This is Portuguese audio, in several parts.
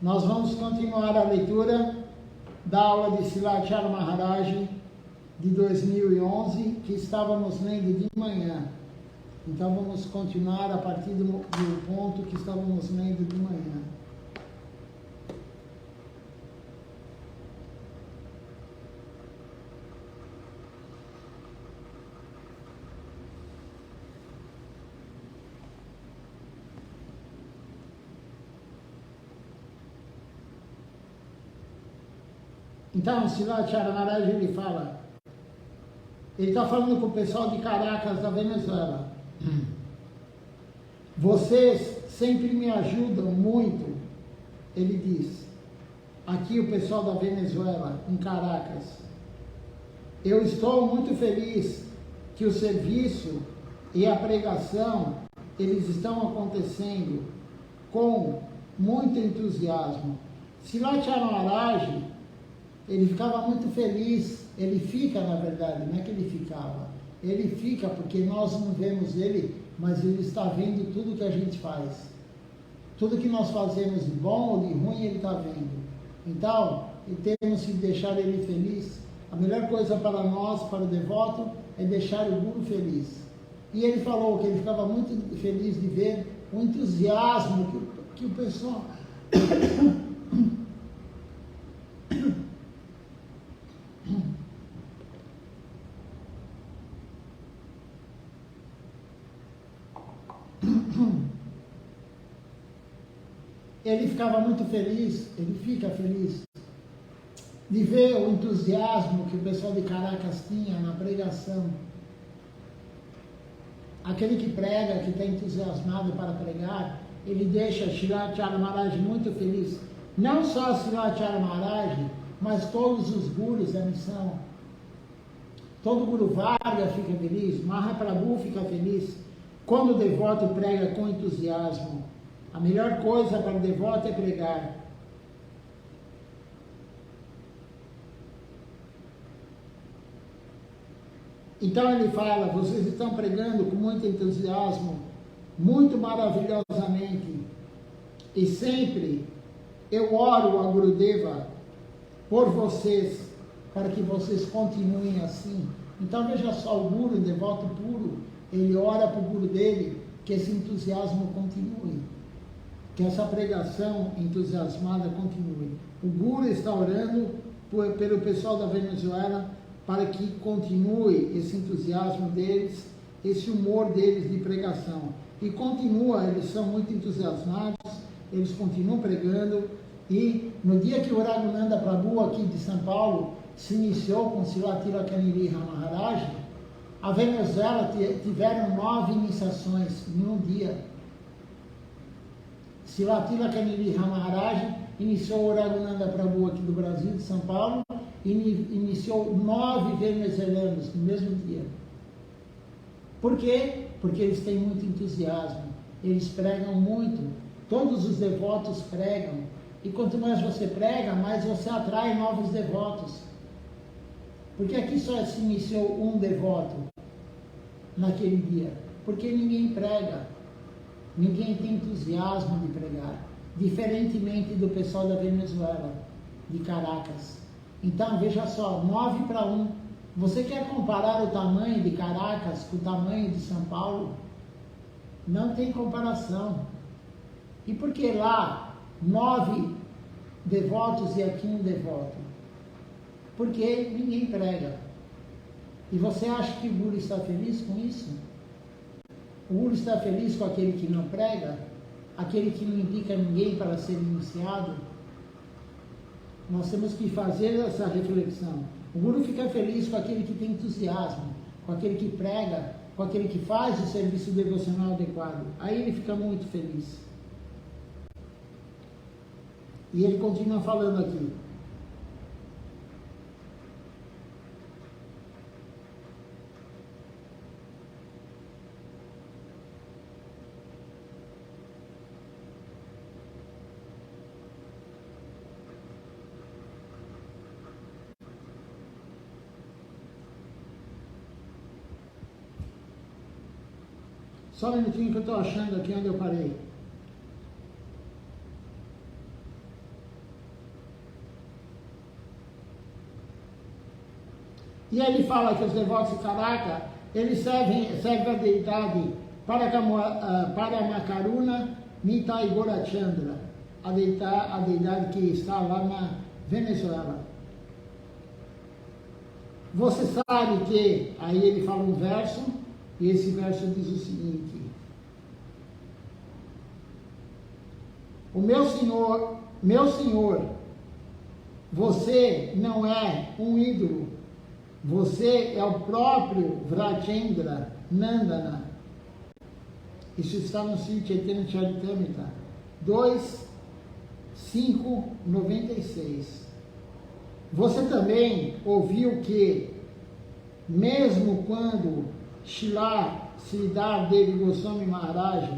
Nós vamos continuar a leitura da aula de Srilacharya Maharaj de 2011, que estávamos lendo de manhã. Então vamos continuar a partir do ponto que estávamos lendo de manhã. Então, Srilacharya Maharaj, ele fala, ele está falando com o pessoal de Caracas, da Venezuela. Vocês sempre me ajudam muito, ele diz, aqui o pessoal da Venezuela, em Caracas. Eu estou muito feliz que o serviço e a pregação, eles estão acontecendo com muito entusiasmo. Srilacharya Maharaj, ele ficava muito feliz, ele fica, na verdade, não é que ele ficava, ele fica porque nós não vemos ele, mas ele está vendo tudo que a gente faz. Tudo que nós fazemos de bom ou de ruim, ele está vendo. Então, temos que deixar ele feliz. A melhor coisa para nós, para o devoto, é deixar o Guru feliz. E ele falou que ele ficava muito feliz de ver o entusiasmo que o pessoal... Ele ficava muito feliz, ele fica feliz, de ver o entusiasmo que o pessoal de Caracas tinha na pregação. Aquele que prega, que está entusiasmado para pregar, ele deixa Srilacharya Maharaj muito feliz. Não só Srilacharya Maharaj, mas todos os gurus da missão. Todo Guru Varga fica feliz, Mahaprabhu fica feliz, quando o devoto prega com entusiasmo. A melhor coisa para o devoto é pregar. Então ele fala, vocês estão pregando com muito entusiasmo, muito maravilhosamente, e sempre eu oro a Gurudeva por vocês, para que vocês continuem assim. Então veja só, o Guru, o devoto puro, ele ora para o Guru dele, que esse entusiasmo continue. Que essa pregação entusiasmada continue. O Guru está orando pelo pessoal da Venezuela para que continue esse entusiasmo deles, esse humor deles de pregação. E continua, eles são muito entusiasmados, eles continuam pregando. E no dia que o Raghunanda Prabhu aqui de São Paulo se iniciou com Srila Tilakamani Maharaj, a Venezuela tiveram 9 iniciações em um dia. Srila Tilakamani Maharaj iniciou o Raghunanda Prabhu aqui do Brasil, de São Paulo, e iniciou 9 venezuelanos no mesmo dia. Por quê? Porque eles têm muito entusiasmo, eles pregam muito, todos os devotos pregam, e quanto mais você prega, mais você atrai novos devotos. Porque aqui só se iniciou um devoto naquele dia, porque ninguém prega. Ninguém tem entusiasmo de pregar, diferentemente do pessoal da Venezuela, de Caracas. Então, veja só, 9 para 1. Você quer comparar o tamanho de Caracas com o tamanho de São Paulo? Não tem comparação. E por que lá 9 devotos e aqui um devoto? Porque ninguém prega. E você acha que o Guru está feliz com isso? O Guru está feliz com aquele que não prega? Aquele que não indica ninguém para ser iniciado? Nós temos que fazer essa reflexão. O Guru fica feliz com aquele que tem entusiasmo, com aquele que prega, com aquele que faz o serviço devocional adequado. Aí ele fica muito feliz. E ele continua falando aqui. Só um minutinho que eu estou achando aqui onde eu parei. E aí ele fala que os devotos de Karaka, eles servem a deidade Paramakaruna Nitai Gorachandra, a deidade que está lá na Venezuela. Você sabe que, aí ele fala um verso, e esse verso diz o seguinte: o meu senhor, você não é um ídolo, você é o próprio Vrajendra Nandana. Isso está no Sri Chaitanya Charitamrita 2.5.96. Você também ouviu que, mesmo quando Srila Sridhar Devi Goswami Maharaj,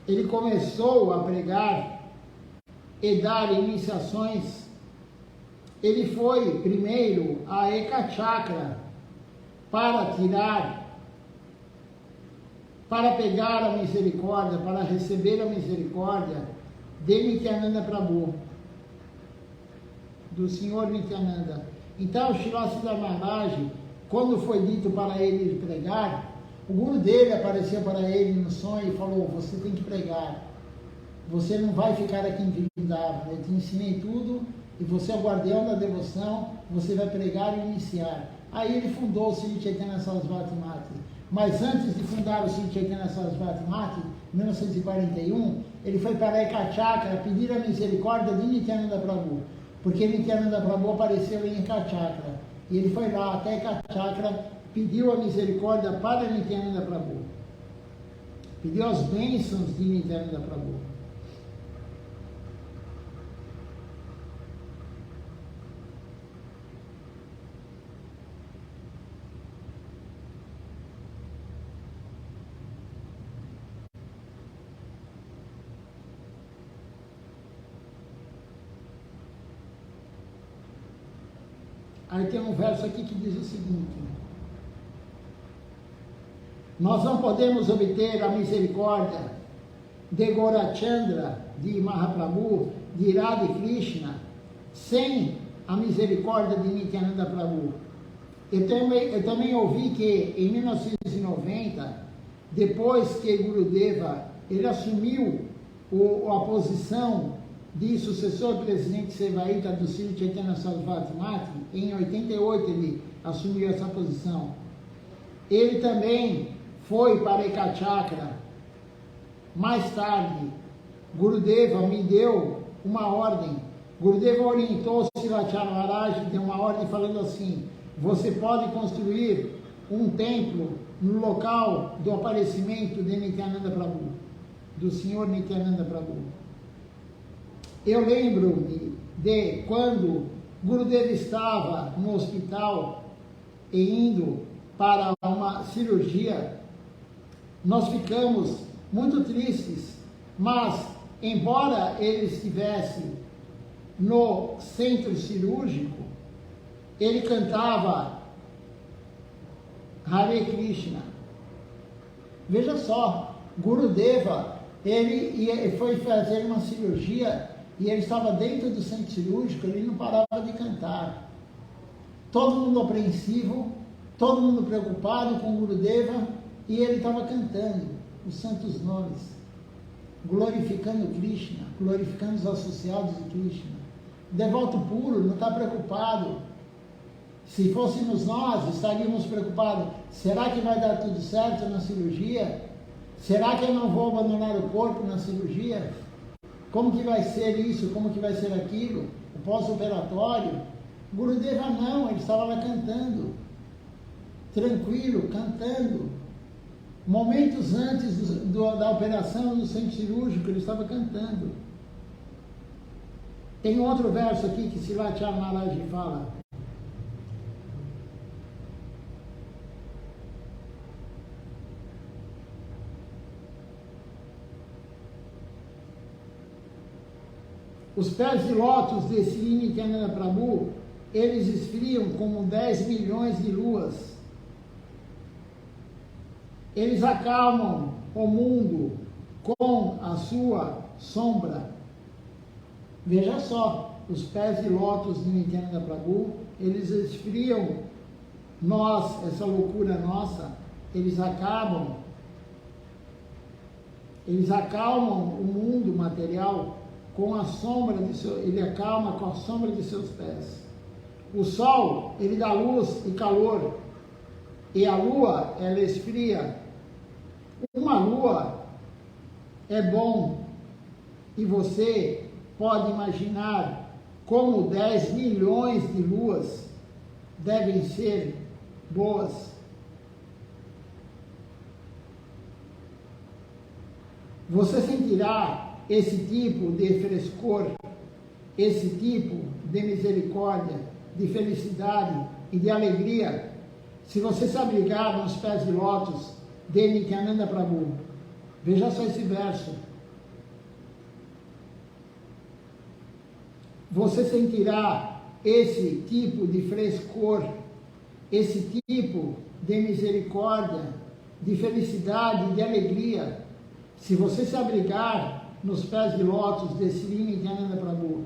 ele começou a pregar e dar iniciações, ele foi primeiro a Eka Chakra para pegar a misericórdia, para receber a misericórdia de Nityananda Prabhu, do Senhor Nityananda. Então, Srila Sridhar Maharaj, quando foi dito para ele pregar, o guru dele apareceu para ele no sonho e falou: você tem que pregar, você não vai ficar aqui em Vrindavan, eu te ensinei tudo e você é o guardião da devoção, você vai pregar e iniciar. Aí ele fundou o Sri Chaitanya Sarasvati Mati. Mas antes de fundar o Sri Chaitanya Sarasvati Mati, em 1941, ele foi para Eka Chakra pedir a misericórdia de Nityananda Prabhu, porque Nityananda Prabhu apareceu em Eka Chakra, e ele foi lá até Eka Chakra, pediu a misericórdia para Nityananda Prabhu, pediu as bênçãos de Nityananda Prabhu. Aí tem um verso aqui que diz o seguinte: nós não podemos obter a misericórdia de Gorachandra, de Mahaprabhu, de Radha Krishna, sem a misericórdia de Nityananda Prabhu. Eu também ouvi que em 1990, depois que Gurudeva ele assumiu a posição de sucessor presidente Sevaíta do Sri Chaitanya Sarasvati Mati, em 88 ele assumiu essa posição. Ele também foi para Eka Chakra. Mais tarde, Gurudeva me deu uma ordem. Gurudeva orientou Srivacharya Maharaj, deu uma ordem falando assim: você pode construir um templo no local do aparecimento de Nityananda Prabhu, do Senhor Nityananda Prabhu. Eu lembro-me de quando Gurudeva estava no hospital e indo para uma cirurgia, nós ficamos muito tristes, mas embora ele estivesse no centro cirúrgico, ele cantava Hare Krishna. Veja só, Gurudeva, ele foi fazer uma cirurgia e ele estava dentro do centro cirúrgico, ele não parava de cantar. Todo mundo apreensivo, todo mundo preocupado com Gurudeva, e ele estava cantando os santos nomes, glorificando Krishna, glorificando os associados de Krishna. O devoto puro não está preocupado. Se fôssemos nós, estaríamos preocupados: será que vai dar tudo certo na cirurgia? Será que eu não vou abandonar o corpo na cirurgia? Como que vai ser isso? Como que vai ser aquilo? O pós-operatório? Gurudeva não, ele estava lá cantando, tranquilo, cantando. Momentos antes da operação no centro cirúrgico, ele estava cantando. Tem outro verso aqui que Srivacharya Maharaj fala: os pés de lótus de Sri Nityananda Prabhu, eles esfriam como 10 milhões de luas. Eles acalmam o mundo com a sua sombra. Veja só, os pés de lótus de Nityananda Prabhu, eles esfriam essa loucura nossa, eles acalmam o mundo material com a sombra ele acalma com a sombra de seus pés. O sol, ele dá luz e calor, e a lua, ela esfria. Uma lua é bom, e você pode imaginar como 10 milhões de luas devem ser boas. Você sentirá esse tipo de frescor, esse tipo de misericórdia, de felicidade e de alegria, se você se abrigar nos pés de lótus de Nityananda Prabhu. Veja só esse verso. Você sentirá esse tipo de frescor, esse tipo de misericórdia, de felicidade, de alegria, se você se abrigar nos pés de lótus de Sri Nityananda Prabhu.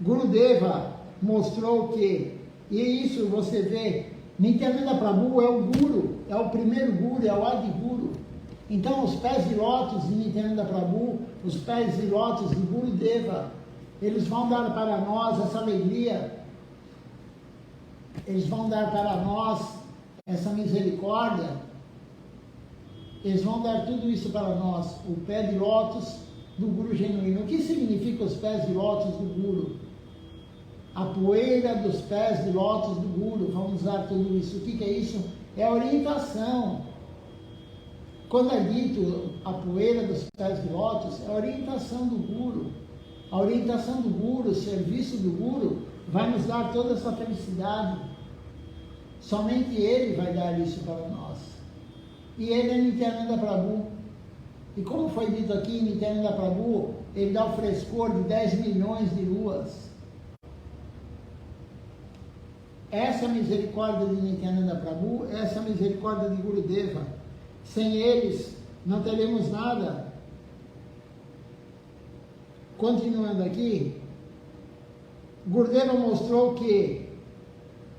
Gurudeva mostrou que, e isso você vê, Nityananda Prabhu é o Guru, é o primeiro Guru, é o Adi Guru. Então os pés de lótus de Nityananda Prabhu, os pés de lótus de Gurudeva, eles vão dar para nós essa alegria, eles vão dar para nós essa misericórdia, eles vão dar tudo isso para nós, o pé de lótus do Guru genuíno. O que significa os pés de lótus do Guru? A poeira dos pés de lótus do Guru, vamos usar tudo isso. O que é isso? É a orientação. Quando é dito a poeira dos pés de lótus, é a orientação do Guru. A orientação do Guru, o serviço do Guru, vai nos dar toda essa felicidade. Somente Ele vai dar isso para nós. E Ele é Nityananda Prabhu. E como foi dito aqui, Nityananda Prabhu, Ele dá o frescor de 10 milhões de luas. Essa misericórdia de Nityananda Prabhu, essa misericórdia de Gurudeva. Sem eles, não teremos nada. Continuando aqui, Gurudeva mostrou que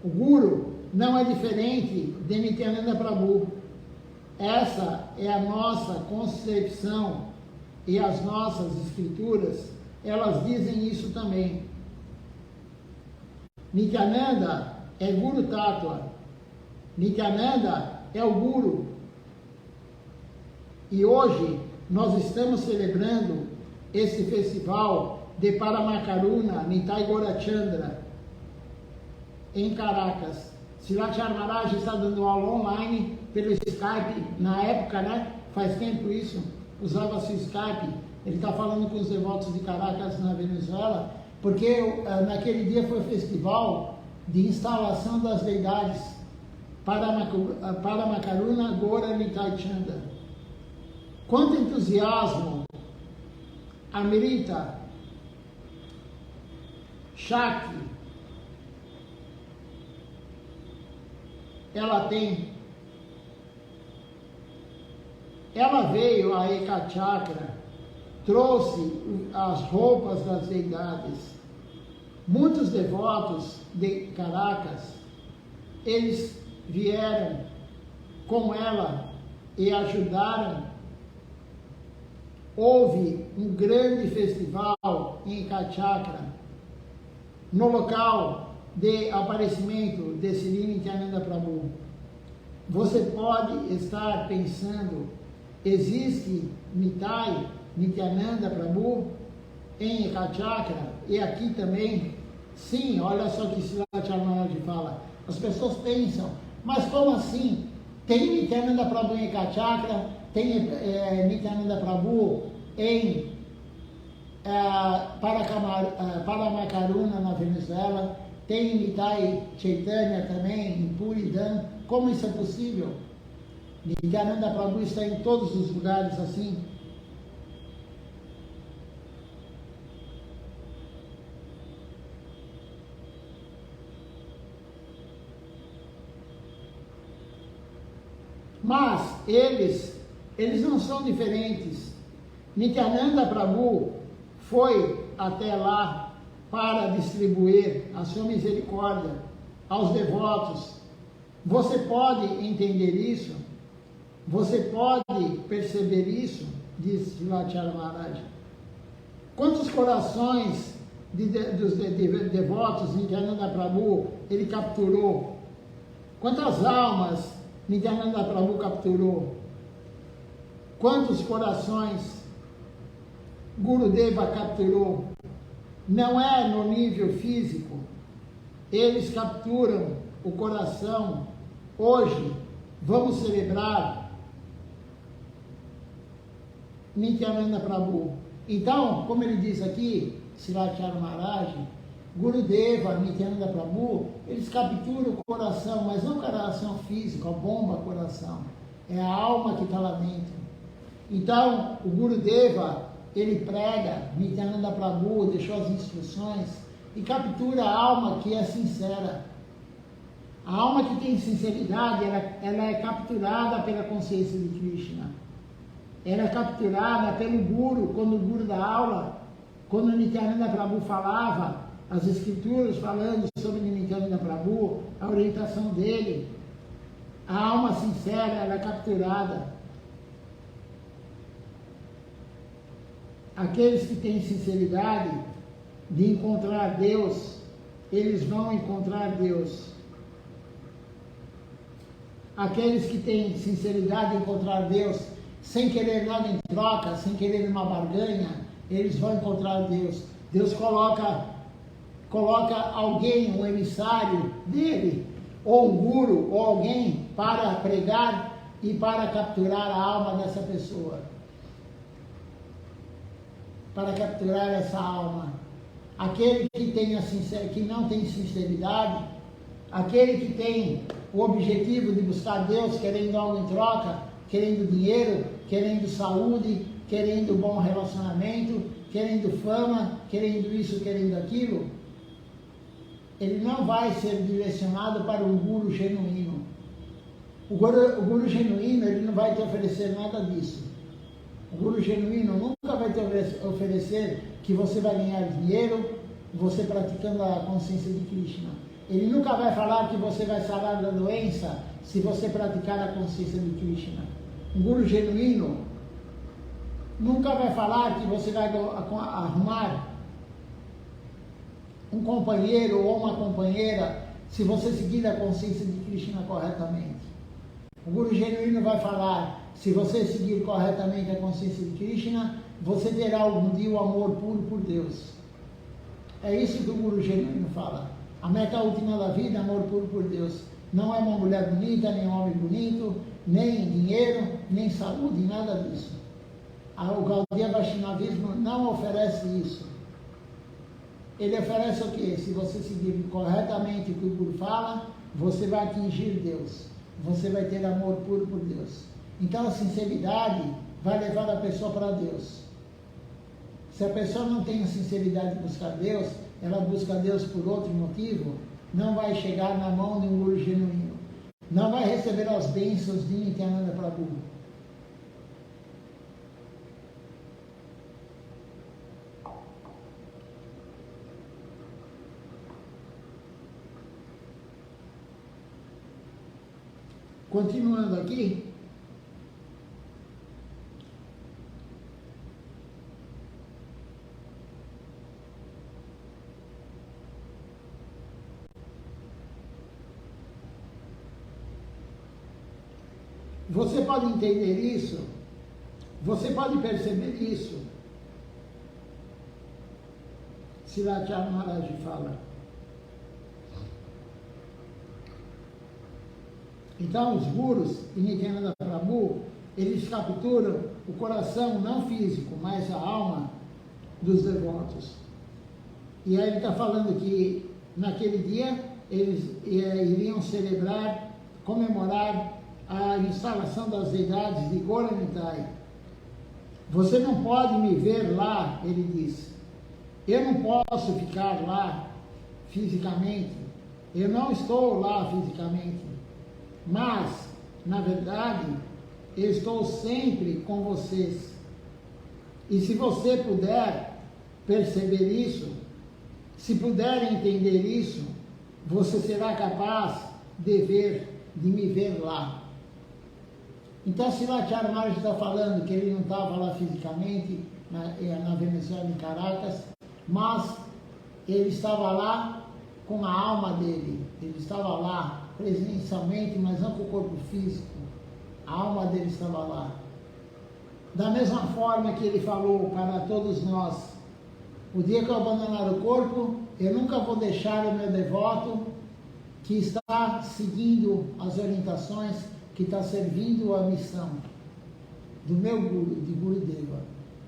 o Guru não é diferente de Nityananda Prabhu. Essa é a nossa concepção e as nossas escrituras, elas dizem isso também. Nityananda é Guru Tattva. Nityananda é o Guru. E hoje nós estamos celebrando esse festival de Paramakaruna Nitai Gaurachandra em Caracas. Silachar Maharaj está dando aula online pelo Skype, na época, né? Faz tempo isso, usava-se o Skype. Ele está falando com os devotos de Caracas, na Venezuela, porque naquele dia foi o festival de instalação das deidades Paramakaruna Gaura Nitai Chanda. Quanto entusiasmo Amrita Shakti ela tem. Ela veio a Ekachakra, trouxe as roupas das deidades. Muitos devotos de Caracas, eles vieram com ela e ajudaram. Houve um grande festival em Ekachakra, no local de aparecimento de Sri Nityananda Prabhu. Você pode estar pensando, existe Nitai Nityananda Prabhu em Ekachakra e aqui também? Sim, olha só que Silachar Maharaj fala. As pessoas pensam, mas como assim? Tem Nityananda Prabhu em Ekachakra, tem Nityananda Prabhu em Paramakaruna na Venezuela, tem Nitai Chaitanya também em Puridam. Como isso é possível? Nityananda Prabhu está em todos os lugares assim. Mas eles não são diferentes. Nityananda Prabhu foi até lá para distribuir a sua misericórdia aos devotos. Você pode entender isso? Você pode perceber isso? Diz Shivacharan Maharaj. Quantos corações dos devotos Nityananda Prabhu ele capturou? Quantas almas Nityananda Prabhu capturou? Quantos corações Gurudeva capturou? Não é no nível físico. Eles capturam o coração. Hoje vamos celebrar Nityananda Prabhu. Então, como ele diz aqui, Shivacharan Maharaj, Gurudeva, Nityananda Prabhu, eles capturam o coração, mas não o coração físico, a bomba coração. É a alma que está lá dentro. Então, o Gurudeva, ele prega, Nityananda Prabhu deixou as instruções e captura a alma que é sincera. A alma que tem sinceridade, ela é capturada pela consciência de Krishna. Ela é capturada pelo Guru, quando o Guru da aula, quando Nityananda Prabhu falava, as escrituras falando sobre Nityananda Prabhu, a orientação dele, a alma sincera, ela é capturada. Aqueles que têm sinceridade de encontrar Deus, eles vão encontrar Deus. Aqueles que têm sinceridade de encontrar Deus, sem querer nada em troca, sem querer uma barganha, eles vão encontrar Deus. Deus coloca alguém, um emissário dele, ou um guru, ou alguém para pregar e para capturar a alma dessa pessoa. Para capturar essa alma. Aquele que não tem sinceridade, aquele que tem o objetivo de buscar Deus, querendo algo em troca, querendo dinheiro, querendo saúde, querendo bom relacionamento, querendo fama, querendo isso, querendo aquilo, ele não vai ser direcionado para um guru genuíno. O guru genuíno, ele não vai te oferecer nada disso. O guru genuíno nunca vai te oferecer que você vai ganhar dinheiro, você praticando a consciência de Krishna. Ele nunca vai falar que você vai sarar da doença se você praticar a consciência de Krishna. Um guru genuíno nunca vai falar que você vai arrumar um companheiro ou uma companheira se você seguir a consciência de Krishna corretamente. O guru genuíno vai falar, se você seguir corretamente a consciência de Krishna, você terá algum dia o amor puro por Deus. É isso que o guru genuíno fala. A meta última da vida é amor puro por Deus. Não é uma mulher bonita, nem um homem bonito, nem dinheiro, nem saúde, nada disso. O Gaudiya Vaishnavismo não oferece isso. Ele oferece o quê? Se você seguir corretamente o que o Guru fala, você vai atingir Deus. Você vai ter amor puro por Deus. Então a sinceridade vai levar a pessoa para Deus. Se a pessoa não tem a sinceridade de buscar Deus, ela busca Deus por outro motivo, não vai chegar na mão de um guru genuíno. Não vai receber as bênçãos de Nityananda Prabhu. Continuando aqui, você pode entender isso, você pode perceber isso. Shivacharan Maharaj fala. Então, os gurus e Nityananda Prabhu, eles capturam o coração não físico, mas a alma dos devotos. E aí ele está falando que naquele dia eles iriam celebrar, comemorar a instalação das deidades de Gaura-Nitai. Você não pode me ver lá, ele diz. Eu não posso ficar lá fisicamente. Eu não estou lá fisicamente. Mas, na verdade, eu estou sempre com vocês. E se você puder perceber isso, se puder entender isso, você será capaz de ver de me ver lá. Então, Silacharya Maharaj está falando que ele não estava lá fisicamente, na Venezuela, em Caracas, mas ele estava lá com a alma dele, ele estava lá presencialmente, mas não com o corpo físico, a alma dele estava lá. Da mesma forma que ele falou para todos nós, o dia que eu abandonar o corpo, eu nunca vou deixar o meu devoto que está seguindo as orientações, que está servindo a missão do meu Guru, de Gurudeva.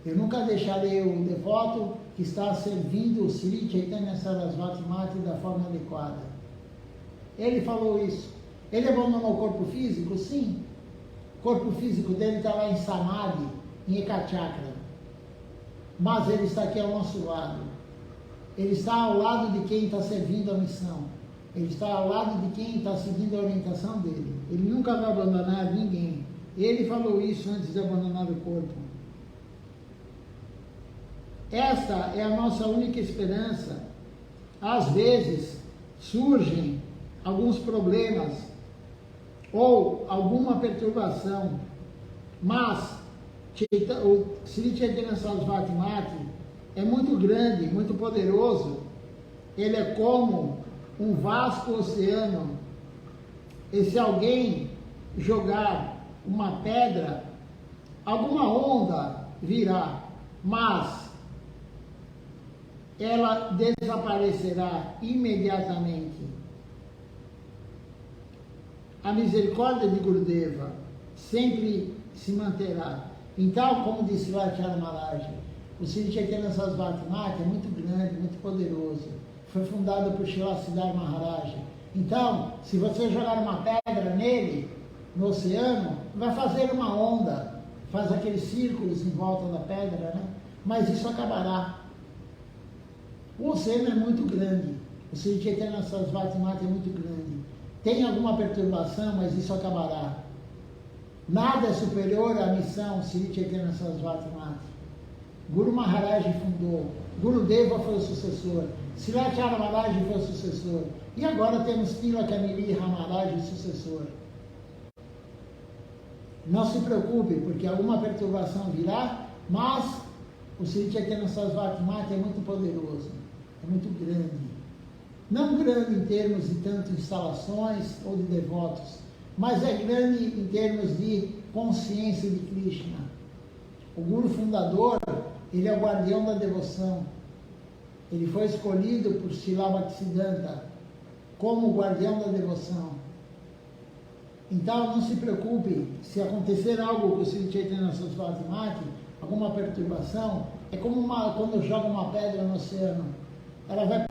Eu nunca deixarei o devoto que está servindo o Sri Chaitanya Sarasvati Mati da forma adequada. Ele falou isso. Ele abandonou o corpo físico? Sim. O corpo físico dele está lá em Samadhi, em Ekachakra. Mas ele está aqui ao nosso lado. Ele está ao lado de quem está servindo a missão. Ele está ao lado de quem está seguindo a orientação dele. Ele nunca vai abandonar ninguém. Ele falou isso antes de abandonar o corpo. Esta é a nossa única esperança. Às vezes surgem alguns problemas ou alguma perturbação, mas o Sri Chaitanya Sarasvati Mati é muito grande, muito poderoso. Ele é como um vasto oceano. E se alguém jogar uma pedra, alguma onda virá, mas ela desaparecerá imediatamente. A misericórdia de Gurudeva sempre se manterá. Então, como disse Silacharya Maharaj, o Sri Chaitanya Sarasvati Mati é muito grande, muito poderoso. Foi fundado por Srila Siddhar Maharaj. Então, se você jogar uma pedra nele, no oceano, vai fazer uma onda, faz aqueles círculos em volta da pedra, né? Mas isso acabará. O oceano é muito grande. O Sri Chaitanya Sarasvati Mati é muito grande. Tem alguma perturbação, mas isso acabará. Nada é superior à missão Sri Chaitanya Sarasvati Mati. Guru Maharaj fundou, Gurudeva foi o sucessor, Silacharya Maharaj foi o sucessor, e agora temos Tilaka Maharaj, Maharaj, o sucessor. Não se preocupe, porque alguma perturbação virá, mas o Sri Chaitanya Sarasvati Mati é muito poderoso, é muito grande. Não grande em termos de tanto instalações ou de devotos, mas é grande em termos de consciência de Krishna. O Guru fundador, ele é o guardião da devoção. Ele foi escolhido por Srila Bhaktisiddhanta como o guardião da devoção. Então, não se preocupe, se acontecer algo com o Sri Chaitanya Sarasvati Mati, alguma perturbação, é como quando joga uma pedra no oceano. Ela vai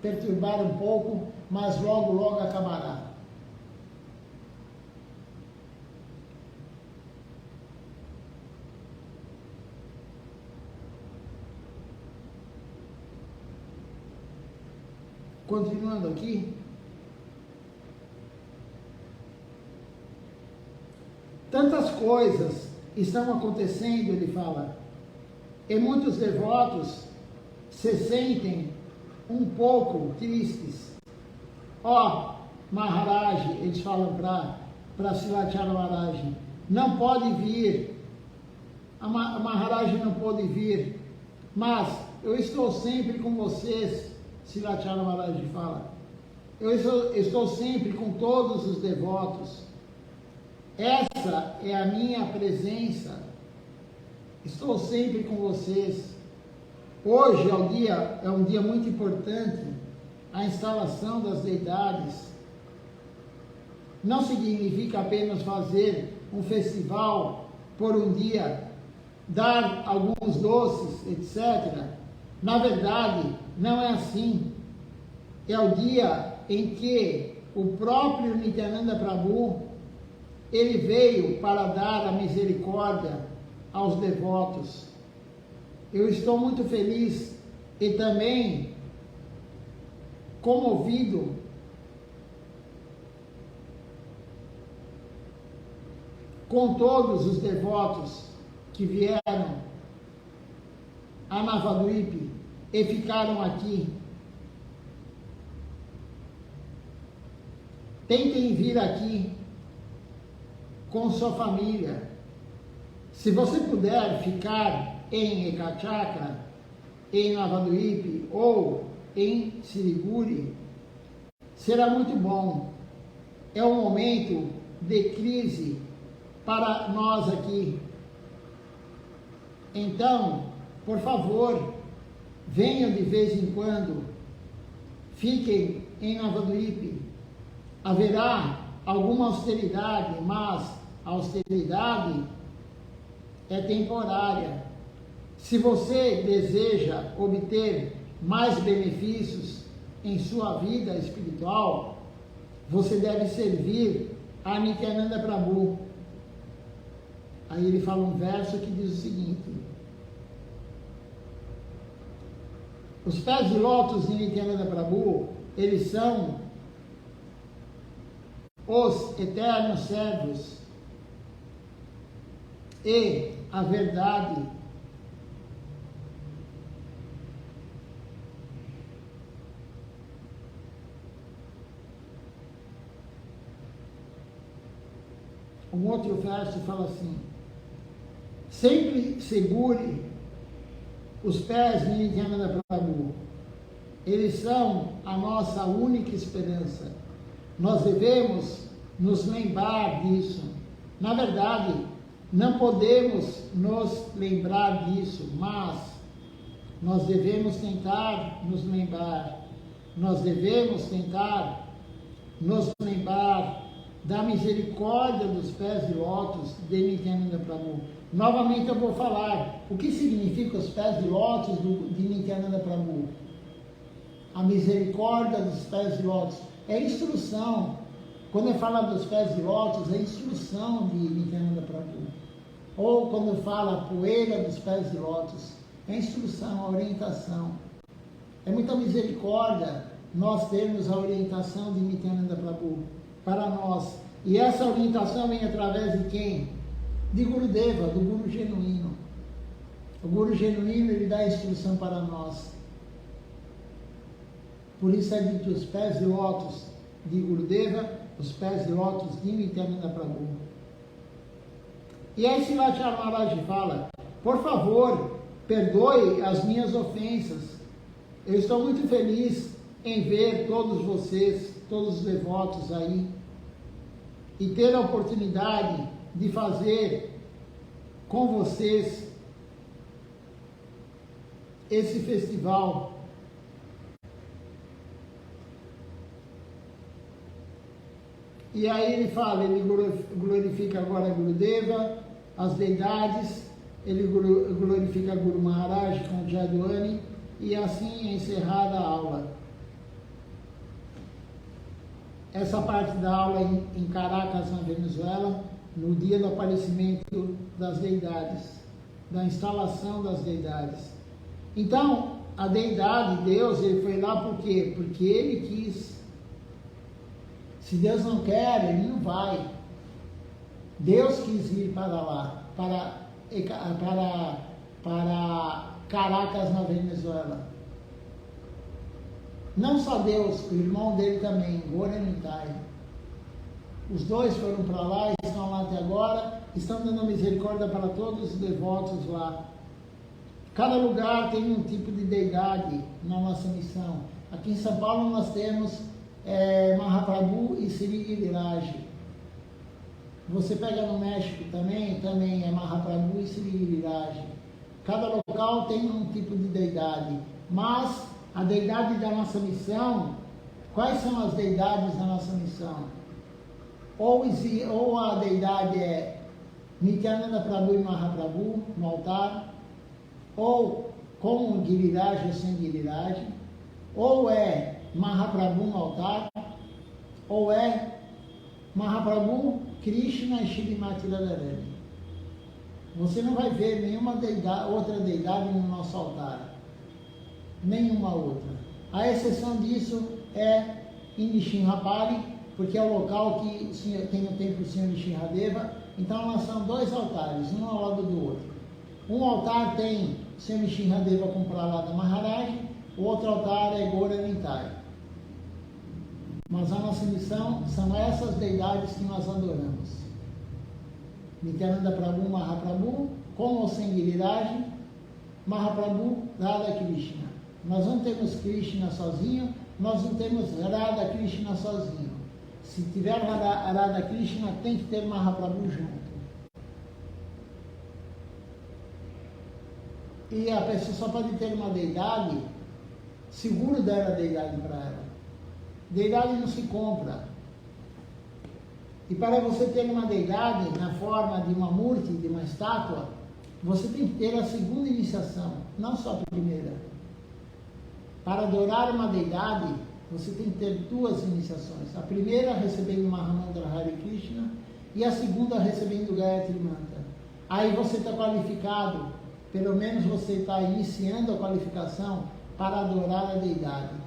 perturbar um pouco, mas logo, logo acabará. Continuando aqui, tantas coisas estão acontecendo, ele fala, e muitos devotos se sentem um pouco tristes. Ó, Maharaj, eles falam para Silacharya Maharaj, não pode vir, a Maharaj não pode vir, mas eu estou sempre com vocês. Silacharya Maharaj fala, eu estou sempre com todos os devotos. Essa é a minha presença. Estou sempre com vocês. Hoje é um dia muito importante, a instalação das deidades. Não significa apenas fazer um festival por um dia, dar alguns doces, etc. Na verdade, não é assim. É o dia em que o próprio Nityananda Prabhu, ele veio para dar a misericórdia aos devotos. Eu estou muito feliz e também comovido com todos os devotos que vieram a Navadvipa e ficaram aqui. tentem vir aqui com sua família. Se você puder ficar em Ekachakra, em Navaduípe ou em Siliguri, será muito bom. É um momento de crise para nós aqui. Então, por favor, venham de vez em quando, fiquem em Navaduípe. Haverá alguma austeridade, mas a austeridade é temporária. Se você deseja obter mais benefícios em sua vida espiritual, você deve servir a Nityananda Prabhu. Aí ele fala um verso que diz o seguinte: os pés de lótus de Nityananda Prabhu, eles são os eternos servos e a verdade. Um outro verso fala assim: sempre segure os pés de Nityananda Prabhu. Eles são a nossa única esperança. Nós devemos nos lembrar disso. Na verdade, não podemos nos lembrar disso, mas nós devemos tentar nos lembrar. Nós devemos tentar nos lembrar da misericórdia dos pés de lótus de Nityananda Prabhu. Novamente eu vou falar o que significa os pés de lótus de Nityananda Prabhu. A misericórdia dos pés de lótus é instrução. Quando eu falo dos pés de lótus, é instrução de Nityananda Prabhu. Ou quando fala a poeira dos pés de lótus, é instrução, a orientação. É muita misericórdia nós termos a orientação de Nityananda Prabhu para nós. E essa orientação vem através de quem? De Gurudeva, do Guru genuíno. O Guru genuíno, ele dá a instrução para nós. Por isso é dito os pés de lótus de Gurudeva, os pés de lótus de Nityananda Prabhu. E aí Srila Maharaj fala: por favor, perdoe as minhas ofensas. Eu estou muito feliz em ver todos vocês, todos os devotos aí, e ter a oportunidade de fazer com vocês esse festival. E aí ele fala, ele glorifica agora Gurudeva, as deidades, ele glorifica Guru Maharaj com Jadwani, e assim é encerrada a aula. Essa parte da aula em Caracas, na Venezuela, no dia do aparecimento das deidades, da instalação das deidades. Então, a deidade, Deus, ele foi lá por quê? Porque ele quis. Se Deus não quer, ele não vai. Deus quis ir para lá, para Caracas, na Venezuela. Não só Deus, o irmão dele também, Goranitai. Os dois foram para lá, estão lá até agora, estão dando misericórdia para todos os devotos lá. Cada lugar tem um tipo de deidade na nossa missão. Aqui em São Paulo nós temos Mahaprabhu e Sri Giriraj. Você pega no México também é Mahaprabhu e Sri Giriraj. Cada local tem um tipo de deidade, mas a deidade da nossa missão, quais são as deidades da nossa missão? Ou a deidade é Nityananda Prabhu e Mahaprabhu no altar, ou com Giriraj ou sem Giriraj, ou é Mahaprabhu no altar, ou é Mahaprabhu, Krishna e Shrimati Radharani. Você não vai ver nenhuma outra deidade no nosso altar. Nenhuma outra. A exceção disso é em Nishinrapali, porque é o local que tem o templo do Senhor Nishinradeva. Então nós são dois altares, um ao lado do outro. Um altar tem o Senhor Nishinradeva com Prahlada Maharaj, o outro altar é Gaura Nitai. Mas a nossa missão são essas deidades que nós adoramos. Nityananda Prabhu, Mahaprabhu, com ou sem Giriraj, Mahaprabhu, Radha Krishna. Nós não temos Krishna sozinho, nós não temos Radha Krishna sozinho. Se tiver Radha Krishna, tem que ter Mahaprabhu junto. E a pessoa só pode ter uma deidade, seguro dar a deidade para ela. Deidade não se compra. E para você ter uma deidade na forma de uma murti, de uma estátua, você tem que ter a segunda iniciação, não só a primeira. Para adorar uma deidade, você tem que ter duas iniciações. A primeira recebendo Mahamantra Hare Krishna e a segunda recebendo Gayatri Mantra. Aí você está qualificado, pelo menos você está iniciando a qualificação para adorar a deidade.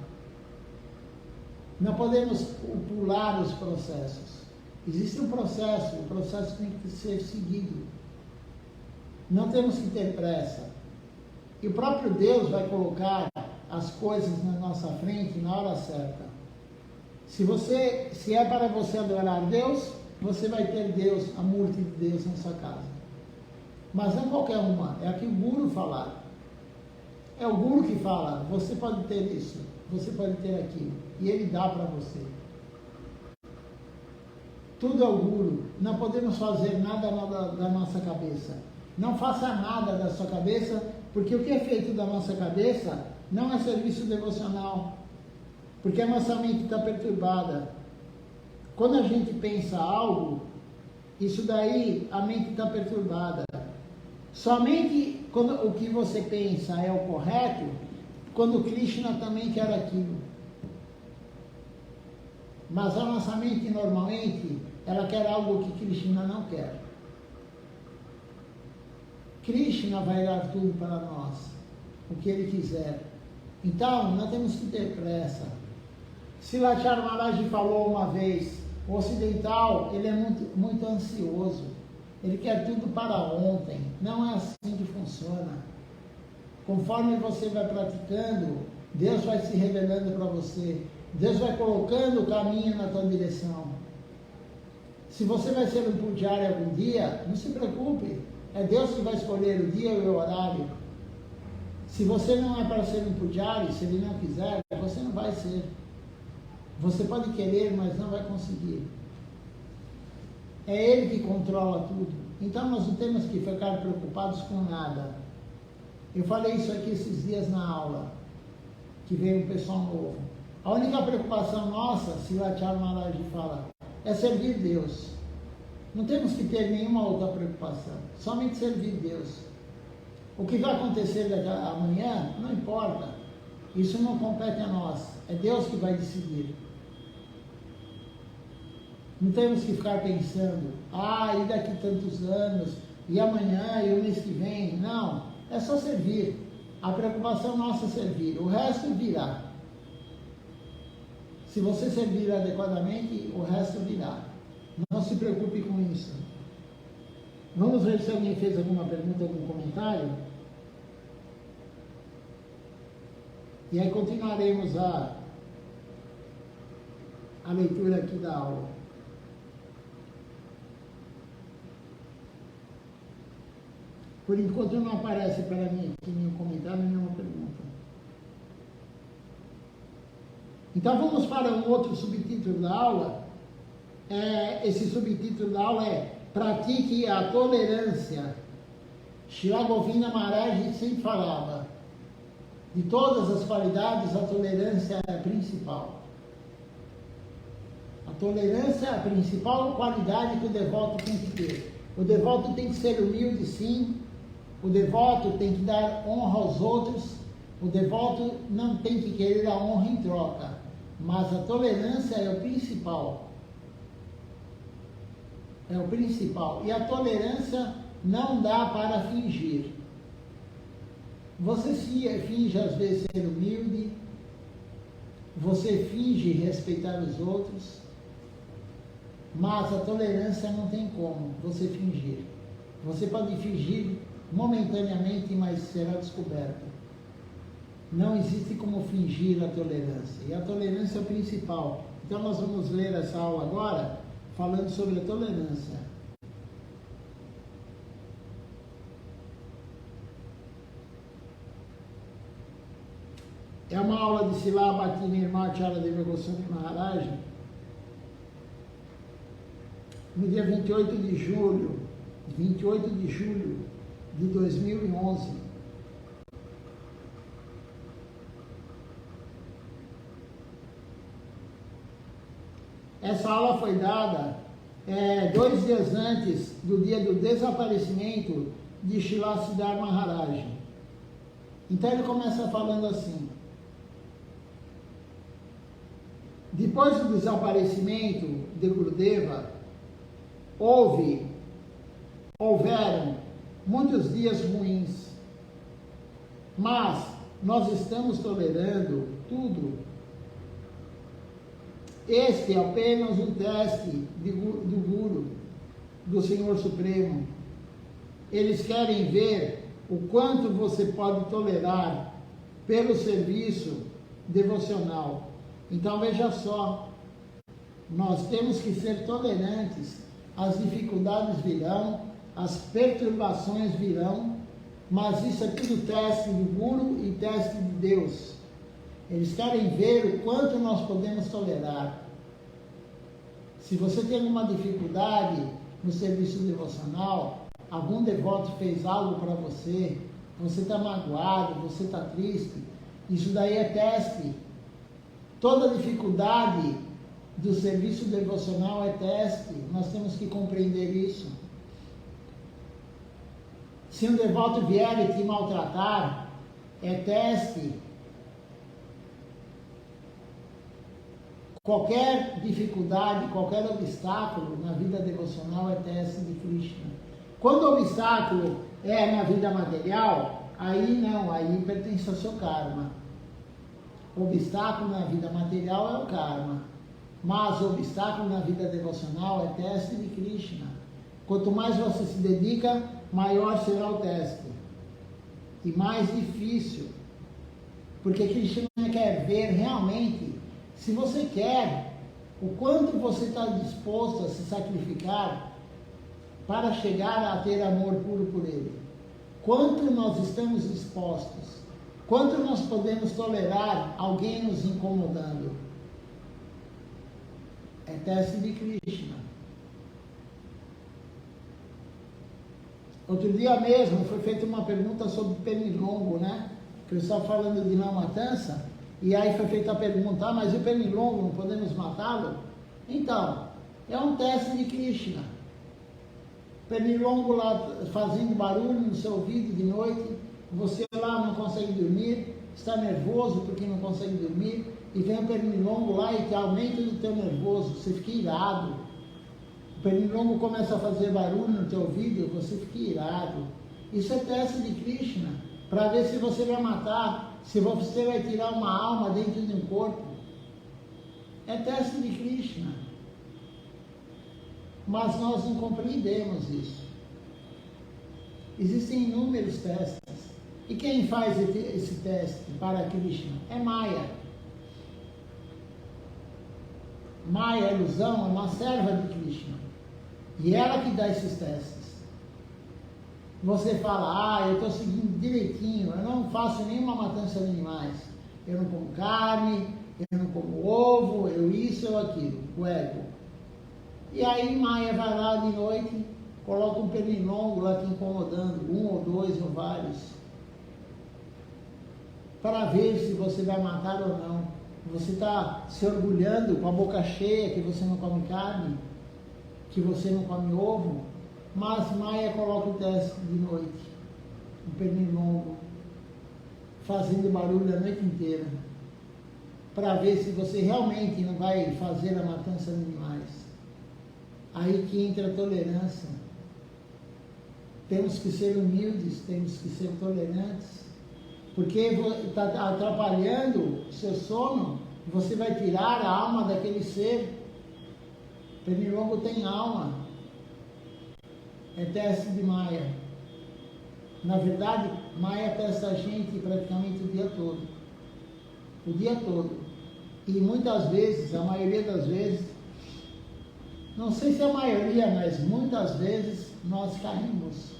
Não podemos pular os processos. Existe um processo, o processo tem que ser seguido. Não temos que ter pressa. E o próprio Deus vai colocar as coisas na nossa frente na hora certa. Se é para você adorar Deus, você vai ter Deus, a murti de Deus na sua casa. Mas não qualquer uma, é a que o Guru falar. É o Guru que fala, você pode ter isso, você pode ter aquilo. E ele dá para você. Tudo é o Guru. Não podemos fazer nada da nossa cabeça. Não faça nada da sua cabeça, porque o que é feito da nossa cabeça não é serviço devocional. Porque a nossa mente está perturbada. Quando a gente pensa algo, isso daí, a mente está perturbada. Somente quando o que você pensa é o correto, quando Krishna também quer aquilo. Mas a nossa mente, normalmente, ela quer algo que Krishna não quer. Krishna vai dar tudo para nós, o que ele quiser. Então, não temos que ter pressa. Silachar Maharaj falou uma vez, o ocidental, ele é muito ansioso. Ele quer tudo para ontem. Não é assim que funciona. Conforme você vai praticando, Deus vai se revelando para você. Deus vai colocando o caminho na tua direção. Se você vai ser um pujari algum dia, não se preocupe. É Deus que vai escolher o dia e o horário. Se você não é para ser um pujari, se Ele não quiser, você não vai ser. Você pode querer, mas não vai conseguir. É Ele que controla tudo. Então nós não temos que ficar preocupados com nada. Eu falei isso aqui esses dias na aula, que veio um pessoal novo. A única preocupação nossa, Silachar Maharaj fala, é servir Deus. Não temos que ter nenhuma outra preocupação, somente servir Deus. O que vai acontecer amanhã, não importa. Isso não compete a nós, é Deus que vai decidir. Não temos que ficar pensando, e daqui tantos anos, e amanhã, e o mês que vem. Não, é só servir. A preocupação nossa é servir, o resto virá. Se você servir adequadamente, o resto virá. Não se preocupe com isso. Vamos ver se alguém fez alguma pergunta, algum comentário. E aí continuaremos a leitura aqui da aula. Por enquanto não aparece para mim aqui nenhum comentário, nenhuma pergunta. Então vamos para um outro subtítulo da aula. Esse subtítulo da aula é Pratique a Tolerância. Shri Govinda Maharaj sempre falava, de todas as qualidades, a tolerância é a principal. A tolerância é a principal qualidade que o devoto tem que ter. O devoto tem que ser humilde, sim. O devoto tem que dar honra aos outros. O devoto não tem que querer a honra em troca. Mas a tolerância é o principal. É o principal. E a tolerância não dá para fingir. Você finge às vezes ser humilde. Você finge respeitar os outros. Mas a tolerância não tem como você fingir. Você pode fingir momentaneamente, mas será descoberto. Não existe como fingir a tolerância. E a tolerância é o principal. Então nós vamos ler essa aula agora, falando sobre a tolerância. É uma aula de Srila Bhaktivinoda Acharya Goswami Maharaj, no dia 28 de julho de 2011. Essa aula foi dada 2 dias antes do dia do desaparecimento de Srila Siddhar Maharaj. Então ele começa falando assim: depois do desaparecimento de Gurudeva, houveram muitos dias ruins, mas nós estamos tolerando tudo. Este é apenas um teste do Guru, do Senhor Supremo. Eles querem ver o quanto você pode tolerar pelo serviço devocional. Então veja só, nós temos que ser tolerantes. As dificuldades virão, as perturbações virão, mas isso é tudo teste do Guru e teste de Deus. Eles querem ver o quanto nós podemos tolerar. Se você tem alguma dificuldade no serviço devocional, algum devoto fez algo para você, você está magoado, você está triste, isso daí é teste. Toda dificuldade do serviço devocional é teste, nós temos que compreender isso. Se um devoto vier e te maltratar, é teste. Qualquer dificuldade, qualquer obstáculo na vida devocional é teste de Krishna. Quando o obstáculo é na vida material, aí não, aí pertence ao seu karma. O obstáculo na vida material é o karma, mas o obstáculo na vida devocional é teste de Krishna. Quanto mais você se dedica, maior será o teste e mais difícil, porque Krishna quer ver realmente se você quer, o quanto você está disposto a se sacrificar para chegar a ter amor puro por Ele. Quanto nós estamos dispostos, quanto nós podemos tolerar alguém nos incomodando. É teste de Krishna. Outro dia mesmo foi feita uma pergunta sobre pernilongo, né? Que eu estava falando de não matança, e aí foi feita a pergunta: mas e o pernilongo, não podemos matá-lo? Então, é um teste de Krishna. Pernilongo lá fazendo barulho no seu ouvido de noite, você lá não consegue dormir, está nervoso porque não consegue dormir, e vem o pernilongo lá e te aumenta o teu nervoso, você fica irado. O pernilongo começa a fazer barulho no teu ouvido, você fica irado. Isso é teste de Krishna, para ver se você vai matar, se você vai tirar uma alma dentro de um corpo. É teste de Krishna. Mas nós não compreendemos isso. Existem inúmeros testes. E quem faz esse teste para Krishna? É Maya. Maya, a ilusão, é uma serva de Krishna. E ela que dá esses testes. Você fala: eu estou seguindo direitinho, eu não faço nenhuma matança de animais. Eu não como carne, eu não como ovo, eu isso, eu aquilo, o ego. E aí Maya vai lá de noite, coloca um pernilongo lá te incomodando, 1 ou 2 ou vários, para ver se você vai matar ou não. Você está se orgulhando com a boca cheia que você não come carne, que você não come ovo, mas Maya coloca o teste de noite, um pernilongo, fazendo barulho a noite inteira, para ver se você realmente não vai fazer a matança de animais. Aí que entra a tolerância. Temos que ser humildes, temos que ser tolerantes, porque está atrapalhando o seu sono, você vai tirar a alma daquele ser. O pernilongo tem alma. É teste de Maya. Na verdade, Maya testa a gente praticamente o dia todo. O dia todo. E muitas vezes, a maioria das vezes, não sei se a maioria, mas muitas vezes nós caímos,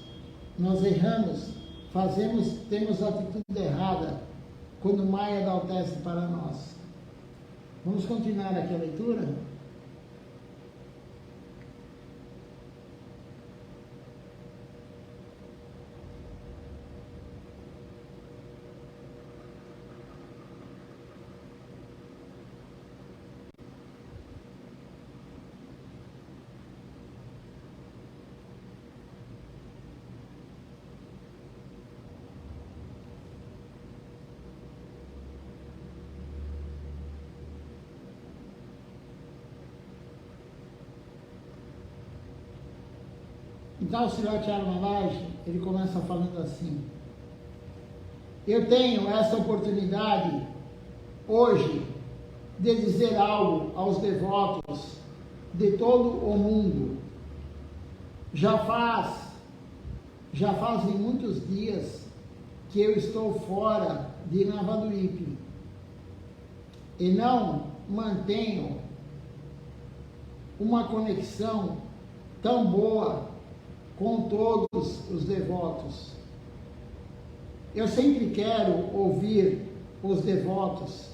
nós erramos, temos a atitude errada quando Maia dá o teste para nós. Vamos continuar aqui a leitura? Então, o Sri Chara Maharaj, ele começa falando assim: eu tenho essa oportunidade hoje de dizer algo aos devotos de todo o mundo. Já fazem muitos dias que eu estou fora de Navadvipa e não mantenho uma conexão tão boa com todos os devotos. Eu sempre quero ouvir os devotos.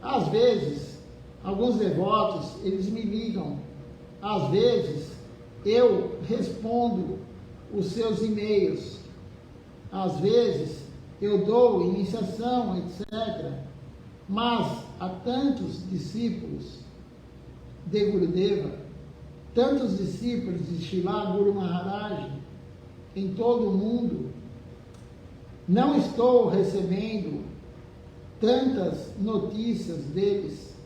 Às vezes, alguns devotos, eles me ligam. Às vezes, eu respondo os seus e-mails. Às vezes, eu dou iniciação, etc. Mas há tantos discípulos de Gurudeva, tantos discípulos de Srila Guru Maharaj em todo o mundo, não estou recebendo tantas notícias deles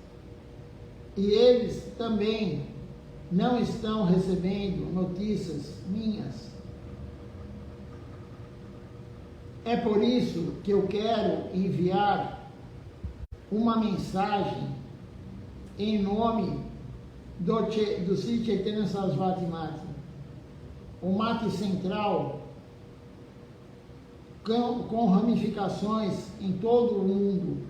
e eles também não estão recebendo notícias minhas. É por isso que eu quero enviar uma mensagem em nome do Sri Chaitanya Sarasvati Mati, o Mati central, com ramificações em todo o mundo.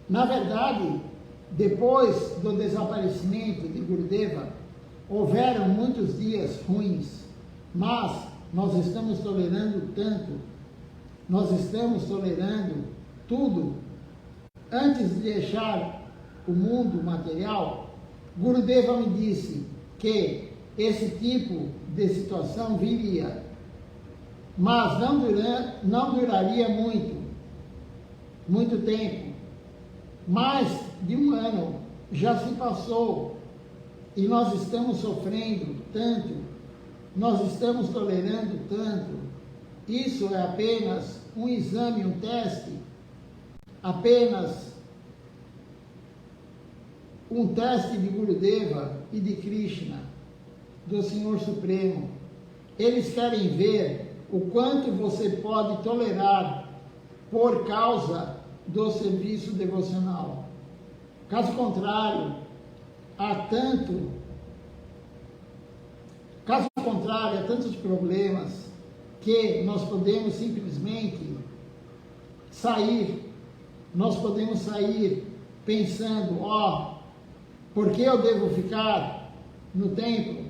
Na verdade, depois do desaparecimento de Gurudeva, houveram muitos dias ruins, mas nós estamos tolerando tanto, nós estamos tolerando tudo. Antes de deixar o mundo material, Gurudeva me disse que esse tipo de situação viria, mas não duraria muito tempo. Mais de um ano já se passou e nós estamos sofrendo tanto, nós estamos tolerando tanto. Isso é apenas um exame, um teste, apenas um teste de Gurudeva e de Krishna, do Senhor Supremo. Eles querem ver o quanto você pode tolerar por causa do serviço devocional. Caso contrário, há tantos problemas que nós podemos simplesmente sair, pensando, por que eu devo ficar no templo?